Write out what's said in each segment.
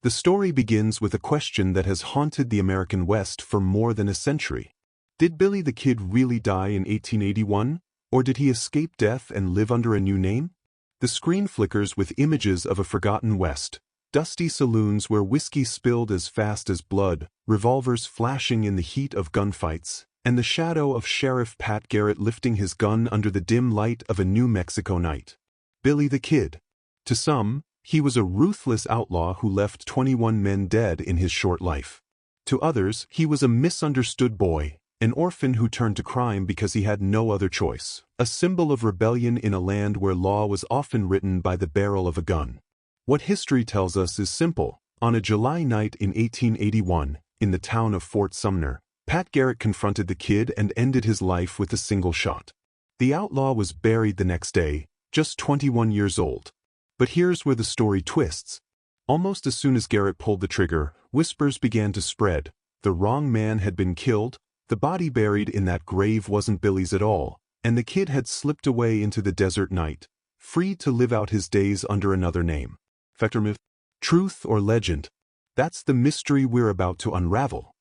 The story begins with a question that has haunted the American West for more than a century. Did Billy the Kid really die in 1881, or did he escape death and live under a new name? The screen flickers with images of a forgotten West, dusty saloons where whiskey spilled as fast as blood, revolvers flashing in the heat of gunfights, and the shadow of Sheriff Pat Garrett lifting his gun under the dim light of a New Mexico night. Billy the Kid. To some, he was a ruthless outlaw who left 21 men dead in his short life. To others, he was a misunderstood boy, an orphan who turned to crime because he had no other choice, a symbol of rebellion in a land where law was often written by the barrel of a gun. What history tells us is simple. On a July night in 1881, in the town of Fort Sumner, Pat Garrett confronted the Kid and ended his life with a single shot. The outlaw was buried the next day, just 21 years old. But here's where the story twists. Almost as soon as Garrett pulled the trigger, whispers began to spread. The wrong man had been killed, the body buried in that grave wasn't Billy's at all, and the Kid had slipped away into the desert night, free to live out his days under another name. Fact or myth? Truth or legend? That's the mystery we're about to unravel.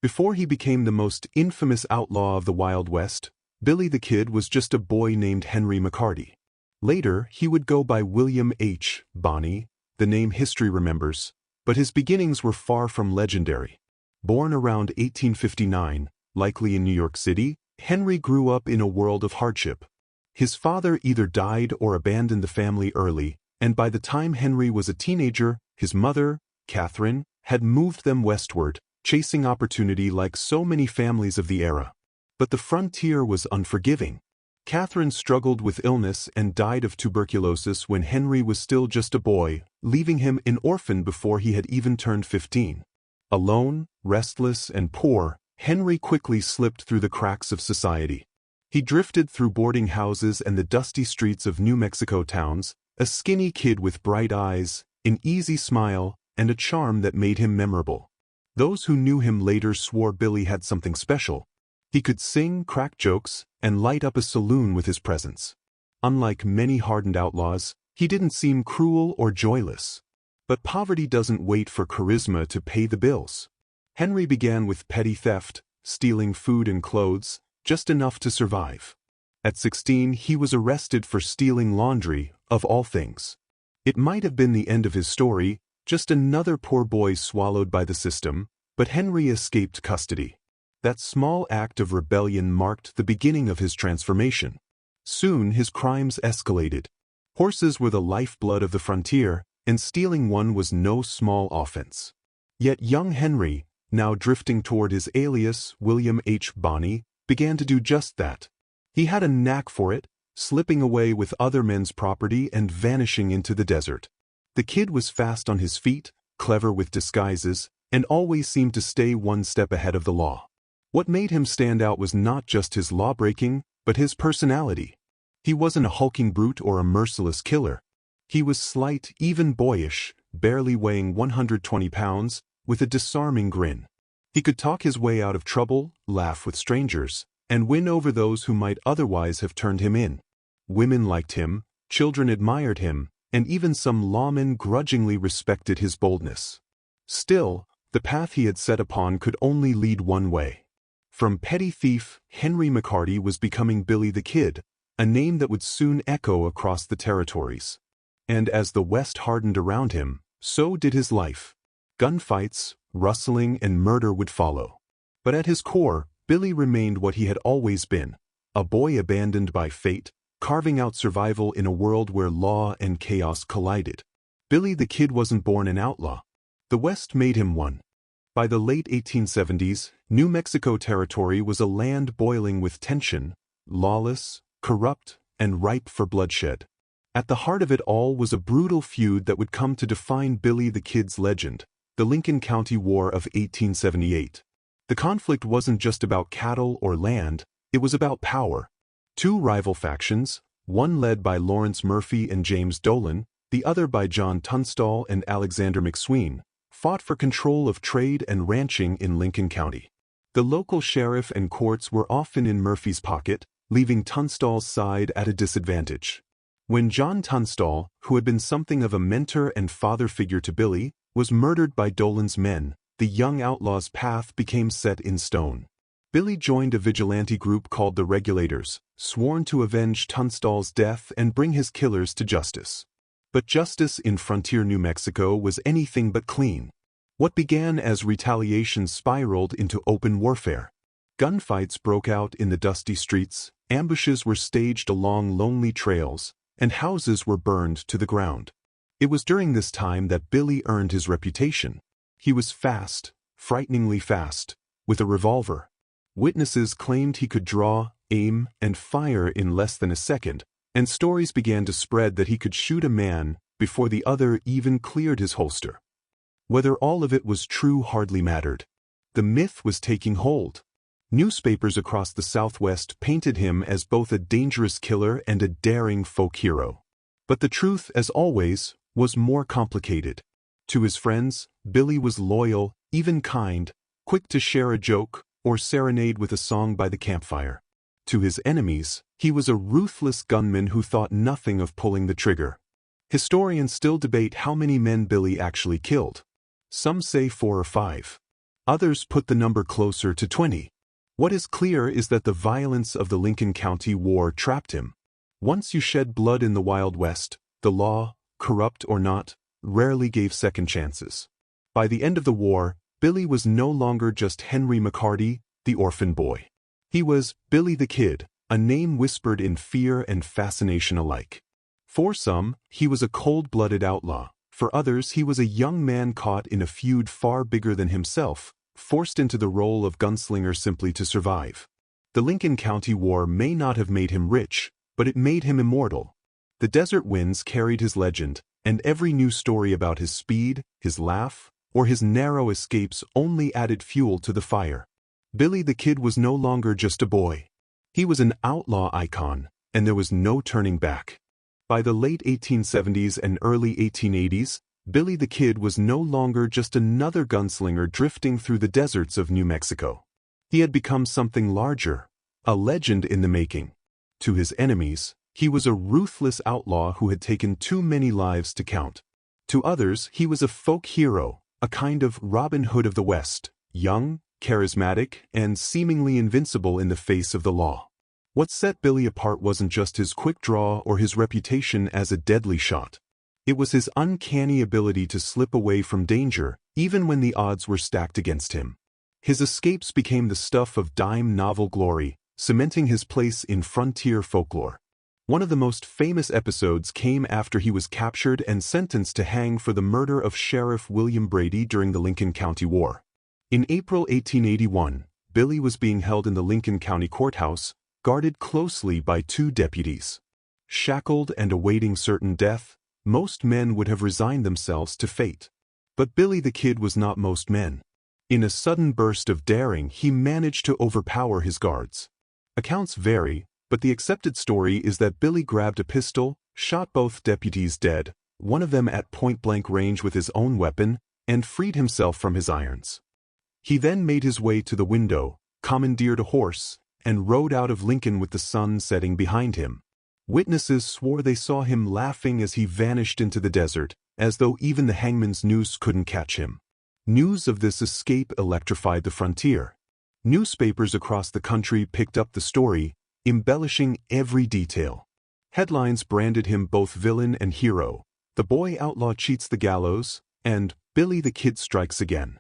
Before he became the most infamous outlaw of the Wild West, Billy the Kid was just a boy named Henry McCarty. Later, he would go by William H. Bonney, the name history remembers, but his beginnings were far from legendary. Born around 1859, likely in New York City, Henry grew up in a world of hardship. His father either died or abandoned the family early, and by the time Henry was a teenager, his mother, Catherine, had moved them westward, chasing opportunity like so many families of the era. But the frontier was unforgiving. Catherine struggled with illness and died of tuberculosis when Henry was still just a boy, leaving him an orphan before he had even turned 15. Alone, restless, and poor, Henry quickly slipped through the cracks of society. He drifted through boarding houses and the dusty streets of New Mexico towns, a skinny kid with bright eyes, an easy smile, and a charm that made him memorable. Those who knew him later swore Billy had something special. He could sing, crack jokes, and light up a saloon with his presence. Unlike many hardened outlaws, he didn't seem cruel or joyless. But poverty doesn't wait for charisma to pay the bills. Henry began with petty theft, stealing food and clothes, just enough to survive. At 16, he was arrested for stealing laundry, of all things. It might have been the end of his story, just another poor boy swallowed by the system, but Henry escaped custody. That small act of rebellion marked the beginning of his transformation. Soon his crimes escalated. Horses were the lifeblood of the frontier, and stealing one was no small offense. Yet young Henry, now drifting toward his alias, William H. Bonney, began to do just that. He had a knack for it, slipping away with other men's property and vanishing into the desert. The Kid was fast on his feet, clever with disguises, and always seemed to stay one step ahead of the law. What made him stand out was not just his law-breaking, but his personality. He wasn't a hulking brute or a merciless killer. He was slight, even boyish, barely weighing 120 pounds, with a disarming grin. He could talk his way out of trouble, laugh with strangers, and win over those who might otherwise have turned him in. Women liked him, children admired him, and even some lawmen grudgingly respected his boldness. Still, the path he had set upon could only lead one way. From petty thief, Henry McCarty was becoming Billy the Kid, a name that would soon echo across the territories. And as the West hardened around him, so did his life. Gunfights, rustling, and murder would follow. But at his core, Billy remained what he had always been, a boy abandoned by fate, carving out survival in a world where law and chaos collided. Billy the Kid wasn't born an outlaw. The West made him one. By the late 1870s, New Mexico territory was a land boiling with tension, lawless, corrupt, and ripe for bloodshed. At the heart of it all was a brutal feud that would come to define Billy the Kid's legend, the Lincoln County War of 1878. The conflict wasn't just about cattle or land, it was about power. Two rival factions, one led by Lawrence Murphy and James Dolan, the other by John Tunstall and Alexander McSween, fought for control of trade and ranching in Lincoln County. The local sheriff and courts were often in Murphy's pocket, leaving Tunstall's side at a disadvantage. When John Tunstall, who had been something of a mentor and father figure to Billy, was murdered by Dolan's men, the young outlaw's path became set in stone. Billy joined a vigilante group called the Regulators, sworn to avenge Tunstall's death and bring his killers to justice. But justice in frontier New Mexico was anything but clean. What began as retaliation spiraled into open warfare. Gunfights broke out in the dusty streets, ambushes were staged along lonely trails, and houses were burned to the ground. It was during this time that Billy earned his reputation. He was fast, frighteningly fast, with a revolver. Witnesses claimed he could draw, aim, and fire in less than a second, and stories began to spread that he could shoot a man before the other even cleared his holster. Whether all of it was true hardly mattered. The myth was taking hold. Newspapers across the Southwest painted him as both a dangerous killer and a daring folk hero. But the truth, as always, was more complicated. To his friends, Billy was loyal, even kind, quick to share a joke or serenade with a song by the campfire. To his enemies, he was a ruthless gunman who thought nothing of pulling the trigger. Historians still debate how many men Billy actually killed. Some say 4 or 5. Others put the number closer to 20. What is clear is that the violence of the Lincoln County War trapped him. Once you shed blood in the Wild West, the law, corrupt or not, rarely gave second chances. By the end of the war, Billy was no longer just Henry McCarty, the orphan boy. He was Billy the Kid, a name whispered in fear and fascination alike. For some, he was a cold-blooded outlaw. For others, he was a young man caught in a feud far bigger than himself, forced into the role of gunslinger simply to survive. The Lincoln County War may not have made him rich, but it made him immortal. The desert winds carried his legend, and every new story about his speed, his laugh, or his narrow escapes only added fuel to the fire. Billy the Kid was no longer just a boy. He was an outlaw icon, and there was no turning back. By the late 1870s and early 1880s, Billy the Kid was no longer just another gunslinger drifting through the deserts of New Mexico. He had become something larger, a legend in the making. To his enemies, he was a ruthless outlaw who had taken too many lives to count. To others, he was a folk hero, a kind of Robin Hood of the West, young, charismatic, and seemingly invincible in the face of the law. What set Billy apart wasn't just his quick draw or his reputation as a deadly shot. It was his uncanny ability to slip away from danger, even when the odds were stacked against him. His escapes became the stuff of dime novel glory, cementing his place in frontier folklore. One of the most famous episodes came after he was captured and sentenced to hang for the murder of Sheriff William Brady during the Lincoln County War. In April 1881, Billy was being held in the Lincoln County Courthouse, guarded closely by 2 deputies. Shackled and awaiting certain death, most men would have resigned themselves to fate. But Billy the Kid was not most men. In a sudden burst of daring, he managed to overpower his guards. Accounts vary, but the accepted story is that Billy grabbed a pistol, shot both deputies dead, one of them at point-blank range with his own weapon, and freed himself from his irons. He then made his way to the window, commandeered a horse, and rode out of Lincoln with the sun setting behind him. Witnesses swore they saw him laughing as he vanished into the desert, as though even the hangman's noose couldn't catch him. News of this escape electrified the frontier. Newspapers across the country picked up the story, embellishing every detail. Headlines branded him both villain and hero. The boy outlaw cheats the gallows, and Billy the Kid strikes again.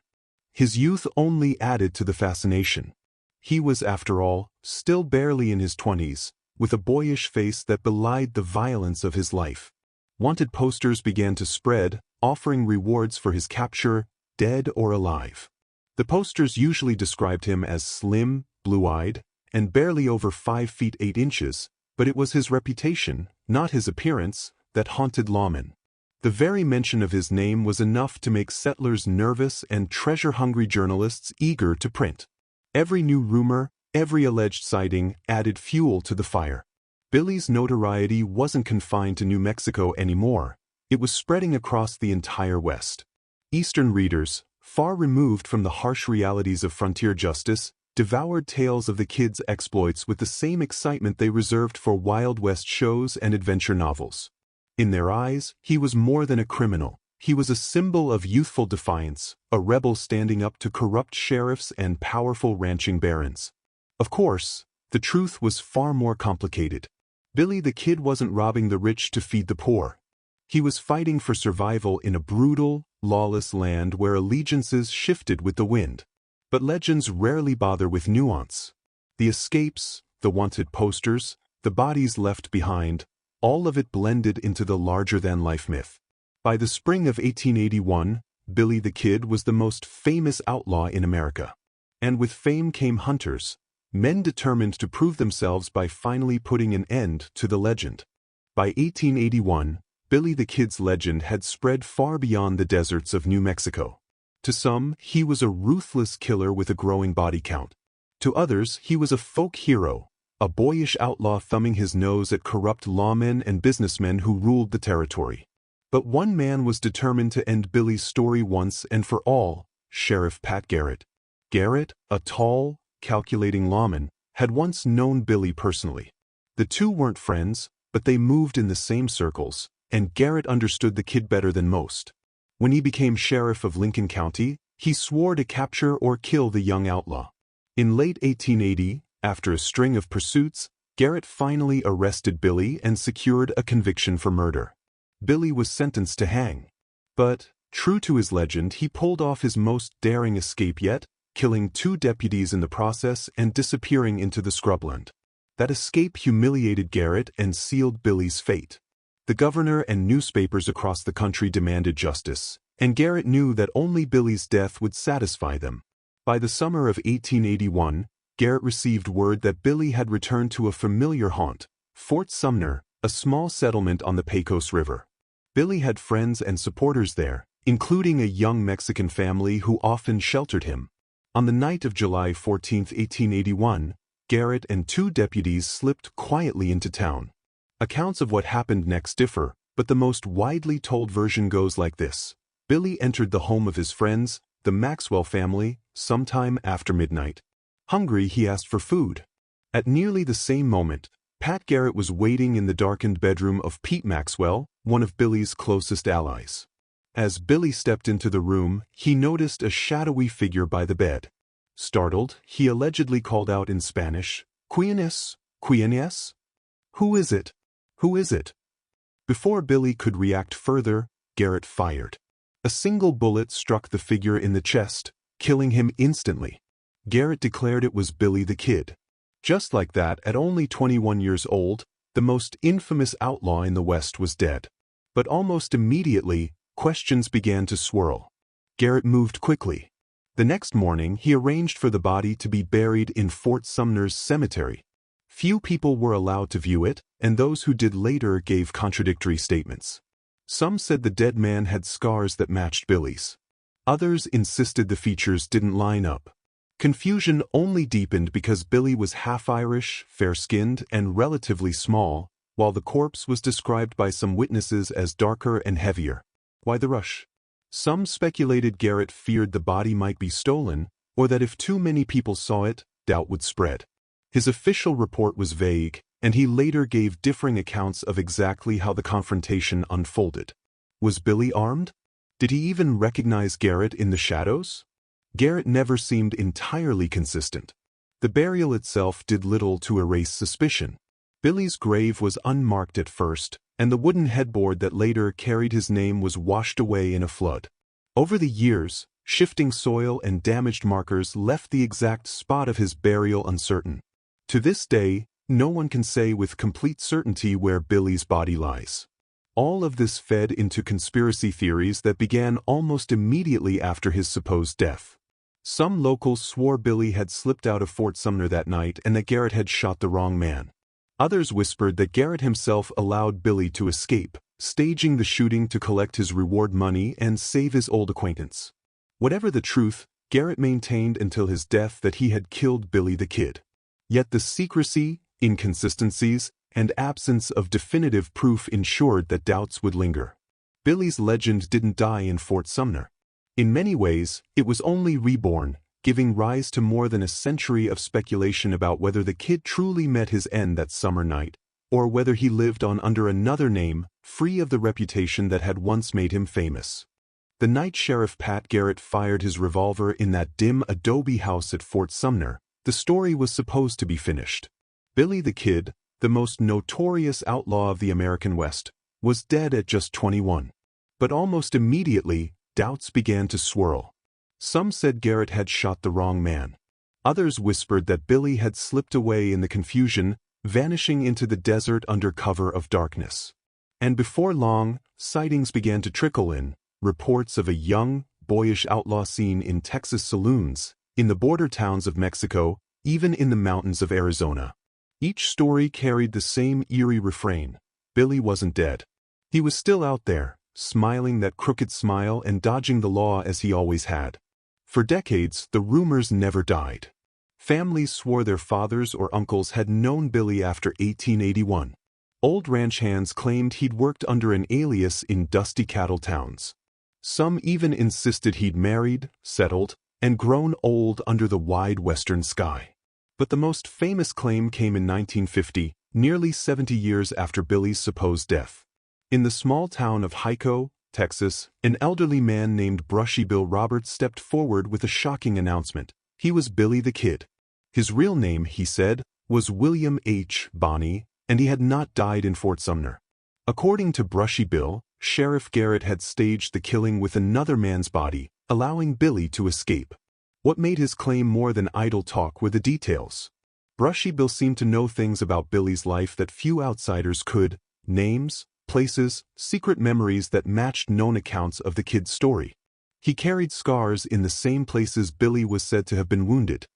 His youth only added to the fascination. He was, after all, still barely in his 20s, with a boyish face that belied the violence of his life. Wanted posters began to spread, offering rewards for his capture, dead or alive. The posters usually described him as slim, blue-eyed, and barely over 5 feet 8 inches, but it was his reputation, not his appearance, that haunted lawmen. The very mention of his name was enough to make settlers nervous and treasure-hungry journalists eager to print. Every new rumor, every alleged sighting added fuel to the fire. Billy's notoriety wasn't confined to New Mexico anymore. It was spreading across the entire West. Eastern readers, far removed from the harsh realities of frontier justice, devoured tales of the kid's exploits with the same excitement they reserved for Wild West shows and adventure novels. In their eyes, he was more than a criminal. He was a symbol of youthful defiance, a rebel standing up to corrupt sheriffs and powerful ranching barons. Of course, the truth was far more complicated. Billy the Kid wasn't robbing the rich to feed the poor. He was fighting for survival in a brutal, lawless land where allegiances shifted with the wind. But legends rarely bother with nuance. The escapes, the wanted posters, the bodies left behind, all of it blended into the larger-than-life myth. By the spring of 1881, Billy the Kid was the most famous outlaw in America. And with fame came hunters, men determined to prove themselves by finally putting an end to the legend. By 1881, Billy the Kid's legend had spread far beyond the deserts of New Mexico. To some, he was a ruthless killer with a growing body count. To others, he was a folk hero, a boyish outlaw thumbing his nose at corrupt lawmen and businessmen who ruled the territory. But one man was determined to end Billy's story once and for all: Sheriff Pat Garrett. Garrett, a tall, calculating lawman, had once known Billy personally. The two weren't friends, but they moved in the same circles, and Garrett understood the kid better than most. When he became sheriff of Lincoln County, he swore to capture or kill the young outlaw. In late 1880, after a string of pursuits, Garrett finally arrested Billy and secured a conviction for murder. Billy was sentenced to hang. But, true to his legend, he pulled off his most daring escape yet, killing 2 deputies in the process and disappearing into the scrubland. That escape humiliated Garrett and sealed Billy's fate. The governor and newspapers across the country demanded justice, and Garrett knew that only Billy's death would satisfy them. By the summer of 1881, Garrett received word that Billy had returned to a familiar haunt, Fort Sumner, a small settlement on the Pecos River. Billy had friends and supporters there, including a young Mexican family who often sheltered him. On the night of July 14, 1881, Garrett and 2 deputies slipped quietly into town. Accounts of what happened next differ, but the most widely told version goes like this. Billy entered the home of his friends, the Maxwell family, sometime after midnight. Hungry, he asked for food. At nearly the same moment, Pat Garrett was waiting in the darkened bedroom of Pete Maxwell, one of Billy's closest allies. As Billy stepped into the room, he noticed a shadowy figure by the bed. Startled, he allegedly called out in Spanish, "¿Quién es? ¿Quién es? Who is it? Who is it?" Before Billy could react further, Garrett fired. A single bullet struck the figure in the chest, killing him instantly. Garrett declared it was Billy the Kid. Just like that, at only 21 years old, the most infamous outlaw in the West was dead. But almost immediately, questions began to swirl. Garrett moved quickly. The next morning, he arranged for the body to be buried in Fort Sumner's cemetery. Few people were allowed to view it, and those who did later gave contradictory statements. Some said the dead man had scars that matched Billy's. Others insisted the features didn't line up. Confusion only deepened because Billy was half Irish, fair-skinned, and relatively small, while the corpse was described by some witnesses as darker and heavier. Why the rush? Some speculated Garrett feared the body might be stolen, or that if too many people saw it, doubt would spread. His official report was vague, and he later gave differing accounts of exactly how the confrontation unfolded. Was Billy armed? Did he even recognize Garrett in the shadows? Garrett never seemed entirely consistent. The burial itself did little to erase suspicion. Billy's grave was unmarked at first, and the wooden headboard that later carried his name was washed away in a flood. Over the years, shifting soil and damaged markers left the exact spot of his burial uncertain. To this day, no one can say with complete certainty where Billy's body lies. All of this fed into conspiracy theories that began almost immediately after his supposed death. Some locals swore Billy had slipped out of Fort Sumner that night and that Garrett had shot the wrong man. Others whispered that Garrett himself allowed Billy to escape, staging the shooting to collect his reward money and save his old acquaintance. Whatever the truth, Garrett maintained until his death that he had killed Billy the Kid. Yet the secrecy, inconsistencies, and absence of definitive proof ensured that doubts would linger. Billy's legend didn't die in Fort Sumner. In many ways, it was only reborn, giving rise to more than a century of speculation about whether the kid truly met his end that summer night, or whether he lived on under another name, free of the reputation that had once made him famous. The night Sheriff Pat Garrett fired his revolver in that dim adobe house at Fort Sumner, the story was supposed to be finished. Billy the Kid, the most notorious outlaw of the American West, was dead at just 21. But almost immediately, doubts began to swirl. Some said Garrett had shot the wrong man. Others whispered that Billy had slipped away in the confusion, vanishing into the desert under cover of darkness. And before long, sightings began to trickle in, reports of a young, boyish outlaw seen in Texas saloons, in the border towns of Mexico, even in the mountains of Arizona. Each story carried the same eerie refrain: Billy wasn't dead. He was still out there, smiling that crooked smile and dodging the law as he always had. For decades, the rumors never died. Families swore their fathers or uncles had known Billy after 1881. Old ranch hands claimed he'd worked under an alias in dusty cattle towns. Some even insisted he'd married, settled, and grown old under the wide western sky. But the most famous claim came in 1950, nearly 70 years after Billy's supposed death. In the small town of Hico, Texas, an elderly man named Brushy Bill Roberts stepped forward with a shocking announcement. He was Billy the Kid. His real name, he said, was William H. Bonney, and he had not died in Fort Sumner. According to Brushy Bill, Sheriff Garrett had staged the killing with another man's body, allowing Billy to escape. What made his claim more than idle talk were the details. Brushy Bill seemed to know things about Billy's life that few outsiders could: names, places, secret memories that matched known accounts of the kid's story. He carried scars in the same places Billy was said to have been wounded.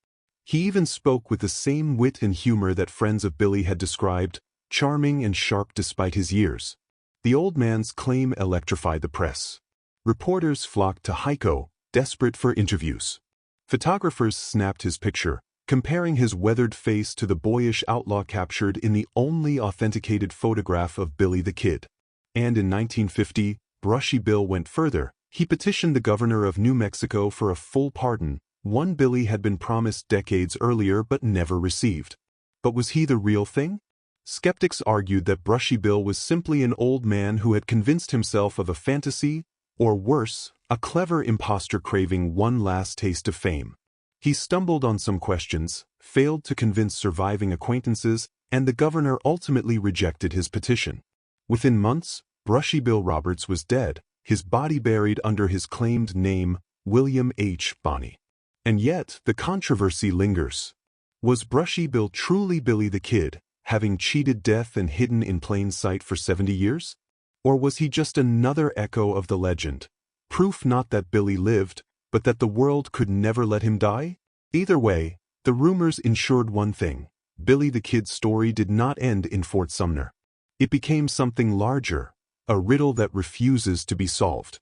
He even spoke with the same wit and humor that friends of Billy had described, charming and sharp despite his years. The old man's claim electrified the press. Reporters flocked to Hico, desperate for interviews. Photographers snapped his picture, comparing his weathered face to the boyish outlaw captured in the only authenticated photograph of Billy the Kid. And in 1950, Brushy Bill went further. He petitioned the governor of New Mexico for a full pardon, one Billy had been promised decades earlier but never received. But was he the real thing? Skeptics argued that Brushy Bill was simply an old man who had convinced himself of a fantasy, or worse, a clever imposter craving one last taste of fame. He stumbled on some questions, failed to convince surviving acquaintances, and the governor ultimately rejected his petition. Within months, Brushy Bill Roberts was dead, his body buried under his claimed name, William H. Bonney. And yet, the controversy lingers. Was Brushy Bill truly Billy the Kid, having cheated death and hidden in plain sight for 70 years? Or was he just another echo of the legend? Proof not that Billy lived, but that the world could never let him die? Either way, the rumors ensured one thing: Billy the Kid's story did not end in Fort Sumner. It became something larger, a riddle that refuses to be solved.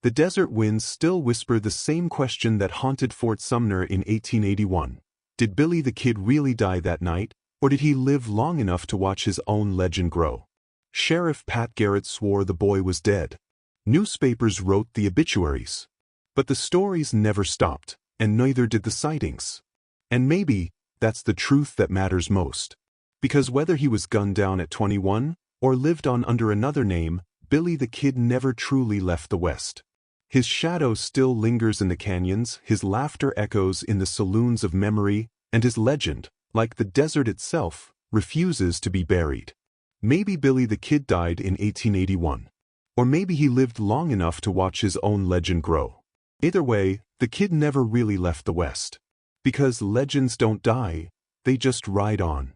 The desert winds still whisper the same question that haunted Fort Sumner in 1881. Did Billy the Kid really die that night, or did he live long enough to watch his own legend grow? Sheriff Pat Garrett swore the boy was dead. Newspapers wrote the obituaries. But the stories never stopped, and neither did the sightings. And maybe that's the truth that matters most. Because whether he was gunned down at 21, or lived on under another name, Billy the Kid never truly left the West. His shadow still lingers in the canyons, his laughter echoes in the saloons of memory, and his legend, like the desert itself, refuses to be buried. Maybe Billy the Kid died in 1881. Or maybe he lived long enough to watch his own legend grow. Either way, the kid never really left the West. Because legends don't die, they just ride on.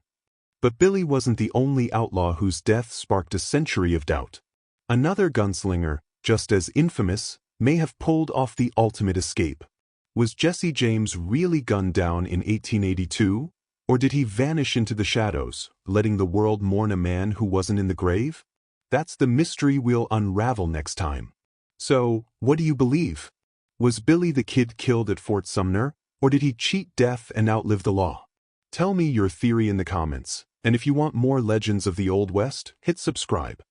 But Billy wasn't the only outlaw whose death sparked a century of doubt. Another gunslinger, just as infamous, may have pulled off the ultimate escape. Was Jesse James really gunned down in 1882? Or did he vanish into the shadows, letting the world mourn a man who wasn't in the grave? That's the mystery we'll unravel next time. So, what do you believe? Was Billy the Kid killed at Fort Sumner, or did he cheat death and outlive the law? Tell me your theory in the comments, and if you want more legends of the Old West, hit subscribe.